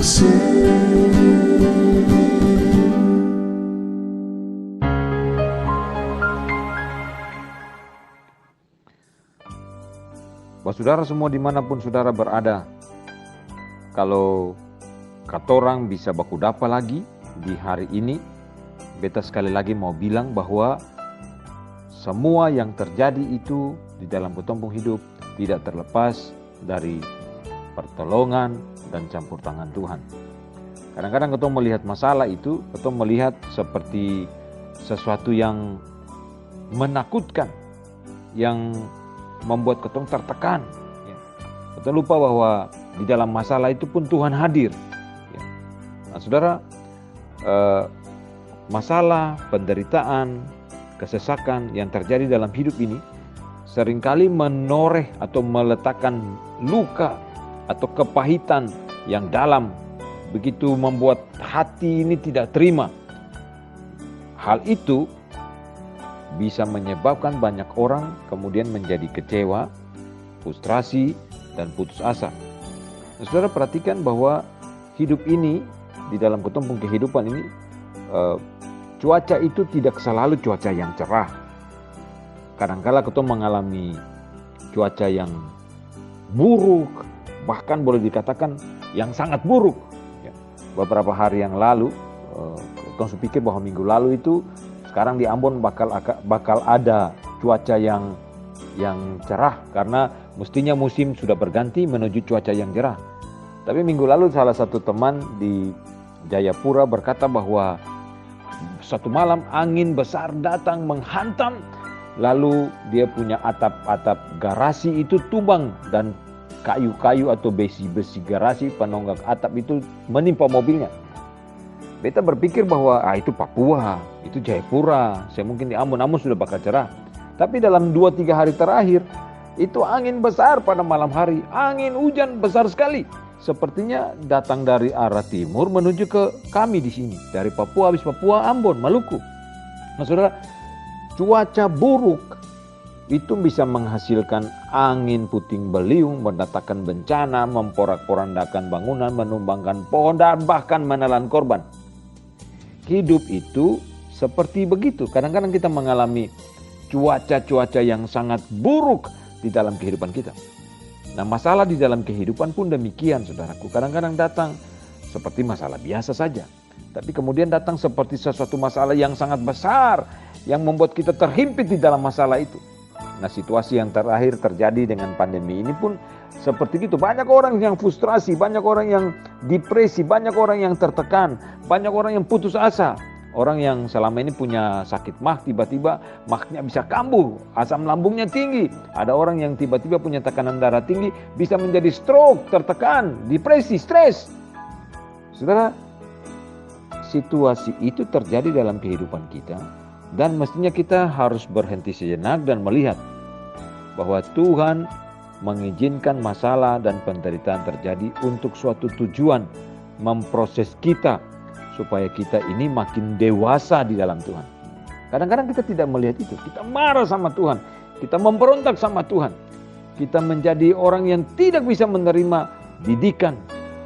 kasih. Bapak saudara semua dimanapun saudara berada, kalau katorang bisa baku dapa lagi di hari ini, beta sekali lagi mau bilang bahwa semua yang terjadi itu di dalam ketumpung hidup tidak terlepas dari pertolongan dan campur tangan Tuhan. Kadang-kadang kita melihat masalah itu, kita melihat seperti sesuatu yang menakutkan, yang membuat ketong tertekan. Kita lupa bahwa di dalam masalah itu pun Tuhan hadir. Nah, saudara, masalah, penderitaan, kesesakan yang terjadi dalam hidup ini seringkali menoreh atau meletakkan luka atau kepahitan yang dalam, begitu membuat hati ini tidak terima. Hal itu bisa menyebabkan banyak orang kemudian menjadi kecewa, frustrasi, dan putus asa. Nah, saudara perhatikan bahwa hidup ini, di dalam ketumpung kehidupan ini, cuaca itu tidak selalu cuaca yang cerah. Kadang-kala kita mengalami cuaca yang buruk, bahkan boleh dikatakan yang sangat buruk. Beberapa hari yang lalu, kita pikir bahwa minggu lalu itu sekarang di Ambon bakal ada cuaca yang cerah karena mestinya musim sudah berganti menuju cuaca yang cerah. Tapi minggu lalu salah satu teman di Jayapura berkata bahwa satu malam angin besar datang menghantam, lalu dia punya atap garasi itu tumbang dan kayu-kayu atau besi-besi garasi penonggak atap itu menimpa mobilnya. Beta berpikir bahwa itu Papua, itu Jayapura, saya mungkin di Ambon sudah bakal cerah. Tapi dalam 2-3 hari terakhir, itu angin besar pada malam hari, angin hujan besar sekali. Sepertinya datang dari arah timur menuju ke kami di sini, dari Papua, habis Papua, Ambon, Maluku. Nah saudara, cuaca buruk itu bisa menghasilkan angin puting beliung, mendatangkan bencana, memporak-porandakan bangunan, menumbangkan pohon, dan bahkan menelan korban. Hidup itu seperti begitu. Kadang-kadang kita mengalami cuaca-cuaca yang sangat buruk di dalam kehidupan kita. Nah, masalah di dalam kehidupan pun demikian, saudaraku. Kadang-kadang datang seperti masalah biasa saja. Tapi kemudian datang seperti sesuatu masalah yang sangat besar, yang membuat kita terhimpit di dalam masalah itu. Nah, situasi yang terakhir terjadi dengan pandemi ini pun seperti itu. Banyak orang yang frustrasi, banyak orang yang depresi, banyak orang yang tertekan, banyak orang yang putus asa. Orang yang selama ini punya sakit mah, tiba-tiba mahnya bisa kambuh, asam lambungnya tinggi. Ada orang yang tiba-tiba punya tekanan darah tinggi, bisa menjadi stroke, tertekan, depresi, stres. Saudara, situasi itu terjadi dalam kehidupan kita. Dan mestinya kita harus berhenti sejenak dan melihat bahwa Tuhan mengizinkan masalah dan penderitaan terjadi untuk suatu tujuan, memproses kita supaya kita ini makin dewasa di dalam Tuhan. Kadang-kadang kita tidak melihat itu, kita marah sama Tuhan, kita memberontak sama Tuhan, kita menjadi orang yang tidak bisa menerima didikan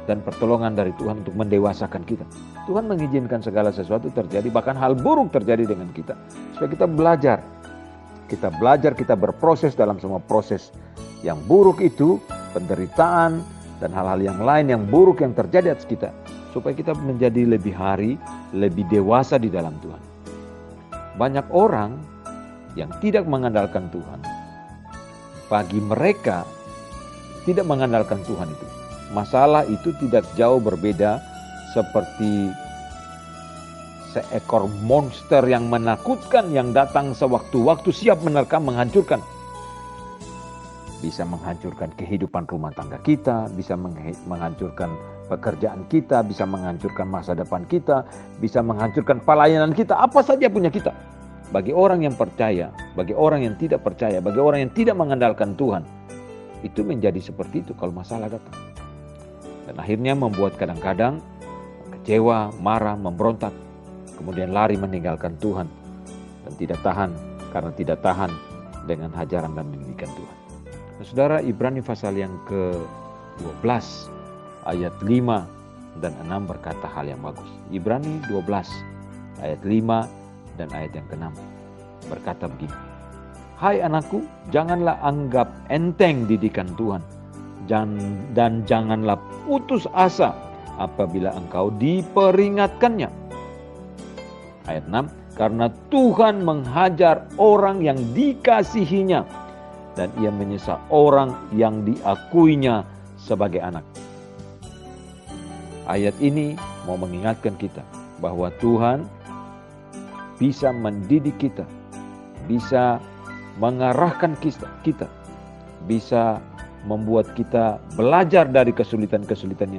dan pertolongan dari Tuhan untuk mendewasakan kita. Tuhan mengizinkan segala sesuatu terjadi, bahkan hal buruk terjadi dengan kita, supaya kita belajar. Kita berproses dalam semua proses yang buruk itu, penderitaan dan hal-hal yang lain yang buruk yang terjadi atas kita, supaya kita menjadi lebih hari, lebih dewasa di dalam Tuhan. Banyak orang yang tidak mengandalkan Tuhan, bagi mereka tidak mengandalkan Tuhan itu, masalah itu tidak jauh berbeda seperti seekor monster yang menakutkan yang datang sewaktu-waktu siap menerkam, menghancurkan. Bisa menghancurkan kehidupan rumah tangga kita, bisa menghancurkan pekerjaan kita, bisa menghancurkan masa depan kita, bisa menghancurkan pelayanan kita, apa saja punya kita. Bagi orang yang percaya, bagi orang yang tidak percaya, bagi orang yang tidak mengandalkan Tuhan, itu menjadi seperti itu kalau masalah datang. Dan akhirnya membuat kadang-kadang kecewa, marah, memberontak, kemudian lari meninggalkan Tuhan dan tidak tahan karena tidak tahan dengan ajaran dan didikan Tuhan. Nah, saudara, Ibrani pasal yang ke-12 ayat 5 dan 6 berkata hal yang bagus. Ibrani 12 ayat 5 dan ayat yang ke-6 berkata begini. Hai anakku, janganlah anggap enteng didikan Tuhan dan janganlah putus asa apabila engkau diperingatkannya. Ayat 6, karena Tuhan menghajar orang yang dikasihinya dan ia menyiksa orang yang diakuinya sebagai anak. Ayat ini mau mengingatkan kita bahwa Tuhan bisa mendidik kita, bisa mengarahkan kita, bisa membuat kita belajar dari kesulitan-kesulitan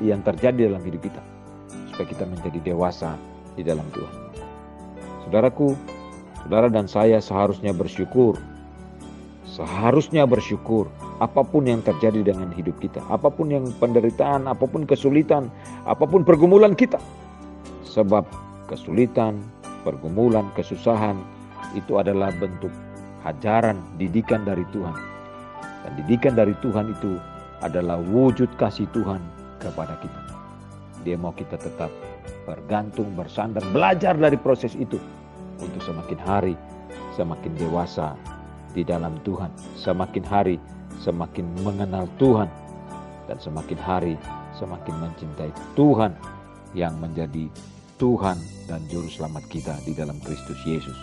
yang terjadi dalam hidup kita, supaya kita menjadi dewasa di dalam Tuhan. Saudaraku, saudara dan saya seharusnya bersyukur apapun yang terjadi dengan hidup kita, apapun yang penderitaan, apapun kesulitan, apapun pergumulan kita. Sebab kesulitan, pergumulan, kesusahan itu adalah bentuk ajaran, didikan dari Tuhan. Dan didikan dari Tuhan itu adalah wujud kasih Tuhan kepada kita. Dia mau kita tetap bergantung, bersandar, belajar dari proses itu untuk semakin hari semakin dewasa di dalam Tuhan, semakin hari semakin mengenal Tuhan, dan semakin hari semakin mencintai Tuhan yang menjadi Tuhan dan Juru Selamat kita di dalam Kristus Yesus.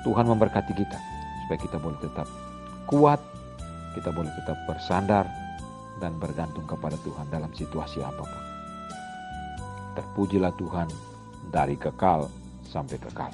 Tuhan memberkati kita supaya kita boleh tetap kuat, kita boleh tetap bersandar dan bergantung kepada Tuhan dalam situasi apapun. Terpujilah Tuhan dari kekal sampai kekal.